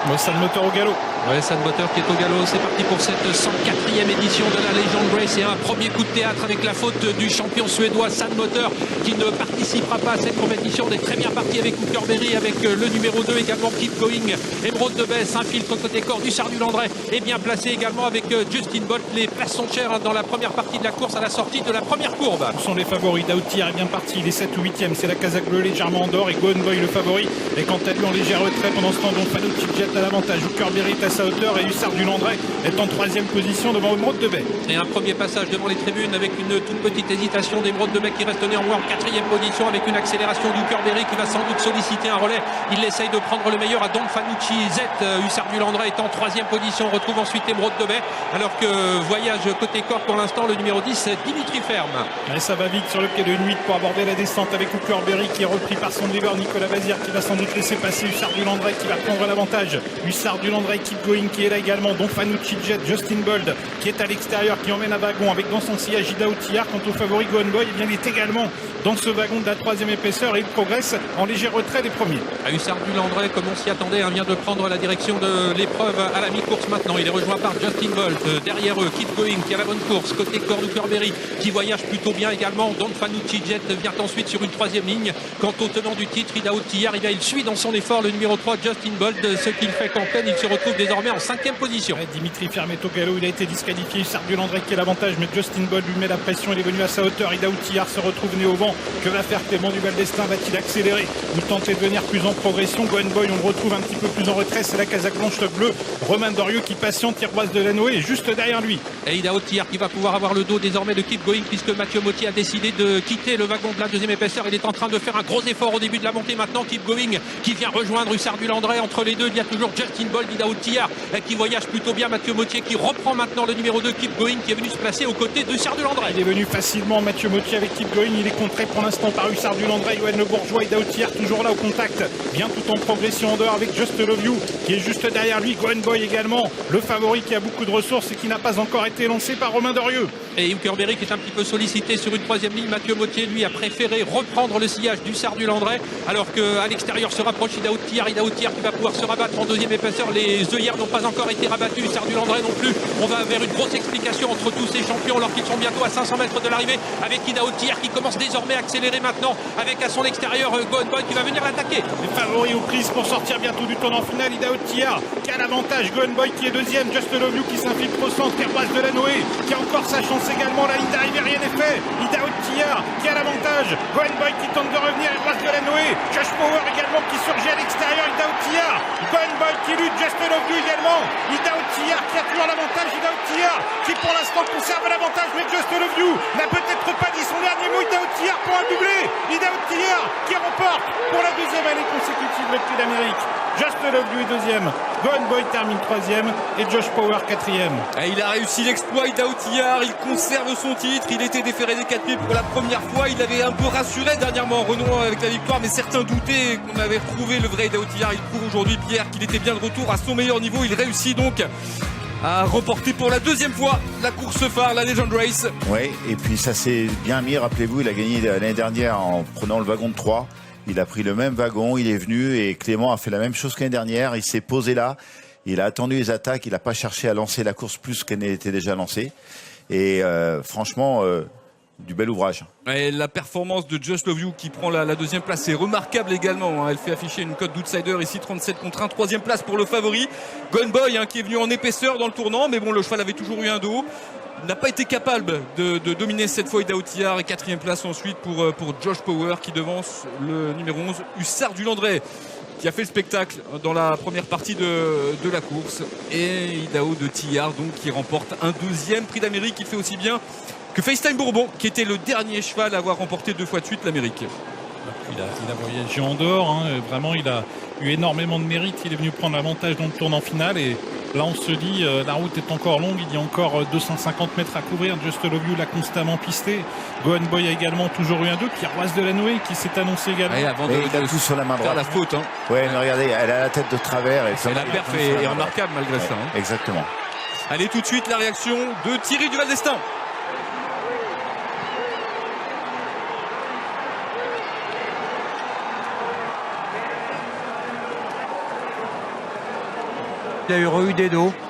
Mossad Motor au galop. Ouais, Mossad Motor qui est au galop. C'est parti pour cette 104e édition de la Legend Race. Et un premier coup de théâtre avec la faute du champion suédois Mossad Motor qui ne participera pas à cette compétition. Des très bien parti avec Hookerberry, avec le numéro 2 également Keep Going. Emeraude de Besse s'infiltre côté corps du Sardou Landré et bien placé également avec Justin Bolt. Les places sont chères dans la première partie de la course à la sortie de la première courbe. Ce sont les favoris. Daoutiar est bien parti. Il est 7 ou 8e. C'est la Kazakh Bleu légèrement en dehors et Gone Boy le favori. Et quant à lui en léger retrait pendant ce temps, donc Fanucci jette à l'avantage. Hookerberry est à sa hauteur et Hussard du Landré est en 3e position devant Emeraude de Besse. Et un premier passage devant les tribunes avec une toute petite hésitation d'Emeraude de Besse qui reste néanmoins en 4e position avec une accélération d'Hookerberry qui va sans doute solliciter un relais. Il essaye de prendre le meilleur à Don Fanucci. Hussard du Landré est en 3e position. On retrouve ensuite Emeraude de Besse alors que voyage côté corps pour l'instant le numéro 10 Dimitri Ferme. Et ça va vite sur le quai de 8 pour aborder la descente avec Hookerberry qui est repris par son driver Nicolas Bazir qui va sans doute laisser passer Hussard du Landré qui va prendre l'avantage. Hussard du Landré Keep Going qui est là également. Don Fanucci Jet, Justin Bold qui est à l'extérieur qui emmène un wagon avec dans son sillage Ida Outillard. Quant au favori Gone Boy, il est également dans ce wagon de la 3e épaisseur et il progresse en léger retrait des premiers. Hussard du Landré, comme on s'y attendait, vient de prendre la direction de l'épreuve à la mi-course maintenant. Il est rejoint par Justin Bolt. Derrière eux, Keep Going qui a la bonne course. Côté corps Hookerberry qui voyage plutôt bien également. Don Fanucci Jet vient ensuite sur une 3e ligne. Quant au tenant du titre, Ida Outillard, il suit dans son effort le numéro 3 Justin Bolt. Ce qu'il fait qu'en peine, il se retrouve désormais en 5e position. Ouais, Dimitri Ferme est au galop, il a été disqualifié. Hussard du Landré qui est l'avantage, mais Justin Bolt lui met la pression. Il est venu à sa hauteur. Ida Outillard se retrouve né au vent. Que va faire Clément Duval d'Estaing? Va-t-il accélérer ou tenter de venir plus en progression? Gone Boy, on le retrouve un petit peu plus en retrait. C'est la Kazakh blanche bleue. Romain Dorieux qui patiente. Thierroise de Lanoë est juste derrière lui. Et Ida Outillard qui va pouvoir avoir le dos désormais de Keep Going puisque Mathieu Mottier a décidé de quitter le wagon de la 2e épaisseur. Il est en train de faire un gros effort au début de la montée maintenant. Keep Going qui vient rejoindre Hussard du Landré. Entre les deux, il y a toujours Justin Bolt, Ida Outillard qui voyage plutôt bien. Mathieu Mottier qui reprend maintenant le numéro 2 Keep Going qui est venu se placer aux côtés de Hussard du Landré. Il est venu facilement Mathieu Mottier avec Keep Going. Il est contré pour l'instant par Hussard du Landré. Yoann Le Bourgeois, Ida Outillard toujours là au contact. Bien tout en progression en dehors avec Just Love You qui est juste derrière lui. Gone Boy également, le favori qui a beaucoup de ressources et qui n'a pas encore été lancé par Romain Dorieux. Et Hookerberry qui est un petit peu sollicité sur une 3e ligne. Mathieu Mottier lui a préféré reprendre le sillage du Hussard du Landré alors qu'à l'extérieur se rapproche Ida Outillard qui va pouvoir se rabattre en 2e épaisseur. Les œillères n'ont pas encore été rabattues, Hussard du Landré non plus. On va vers une grosse explication entre tous ces champions alors qu'ils sont bientôt à 500 mètres de l'arrivée avec Ida Outillard qui commence désormais à accélérer maintenant avec à son extérieur Gone Boy qui va venir l'attaquer. Les favoris aux prises pour sortir bientôt du tournant final. Ida Outillard qui a l'avantage, Gone Boy qui est 2e, Just Love You qui s'infiltre au centre, Thierroise de Lanoë qui a encore sa chance également. La ligne d'arrivée, rien n'est fait. Ida Outillard qui a l'avantage, Gone Boy qui tente de revenir, Thierroise de Lanoë, Josh Power également qui surgit à l'extérieur. Ida Outillard, Gone Boy qui lutte, Just Love You également. Ida Outillard qui a toujours l'avantage. Ida Outillard qui pour l'instant conserve l'avantage, mais Just Love You n'a peut-être pas dit son dernier mot. Ida Outillard pour un doublé. Ida Outillard qui remporte pour la 2e année consécutive le Prix d'Amérique. Just Love You est 2e, Gone Boy termine 3e et Josh Power 4e. Et il a réussi l'exploit, Ida Outillard, il conserve son titre, il était déféré des 4 pieds pour la première fois, il avait un peu rassuré dernièrement Renaud avec la victoire, mais certains doutaient qu'on avait retrouvé le vrai Ida Outillard. Il prouve aujourd'hui, Pierre, qu'il était bien de retour à son meilleur niveau. Il réussit donc à remporter pour la 2e fois la course phare, la Legend Race. Oui, et puis ça s'est bien mis, rappelez-vous, il a gagné l'année dernière en prenant le wagon de 3. Il a pris le même wagon, il est venu et Clément a fait la même chose qu'année dernière. Il s'est posé là, il a attendu les attaques, il n'a pas cherché à lancer la course plus qu'elle n'était déjà lancée. Et franchement, du bel ouvrage. Et la performance de Just Love You qui prend la 2e place est remarquable également. Elle fait afficher une cote d'outsider ici, 37 contre 1. 3e place pour le favori. Gone Boy qui est venu en épaisseur dans le tournant, mais bon, le cheval avait toujours eu un dos. N'a pas été capable de dominer cette fois Ida Outillard. Et 4e place ensuite pour Josh Power qui devance le numéro 11 Hussard du Landré qui a fait le spectacle dans la première partie de la course. Et Ida Outillard donc qui remporte un 2e Prix d'Amérique. Il fait aussi bien que FaceTime Bourbon qui était le dernier cheval à avoir remporté 2 fois de suite l'Amérique. Il a voyagé en dehors, hein. Vraiment il a eu énormément de mérite. Il est venu prendre l'avantage dans le tournant final et là on se dit la route est encore longue, il y a encore 250 mètres à couvrir. Just Love You l'a constamment pisté. Gone Boy a également toujours eu un 2. Thierroise de Lanoë qui s'est annoncé également. Et avant il a tout sur la main droite. La faute. Hein. Ouais, mais regardez, elle a la tête de travers. Et la perf est remarquable malgré ça. Hein. Exactement. Allez, tout de suite la réaction de Thierry Duval d'Estaing. Il a eu des dos.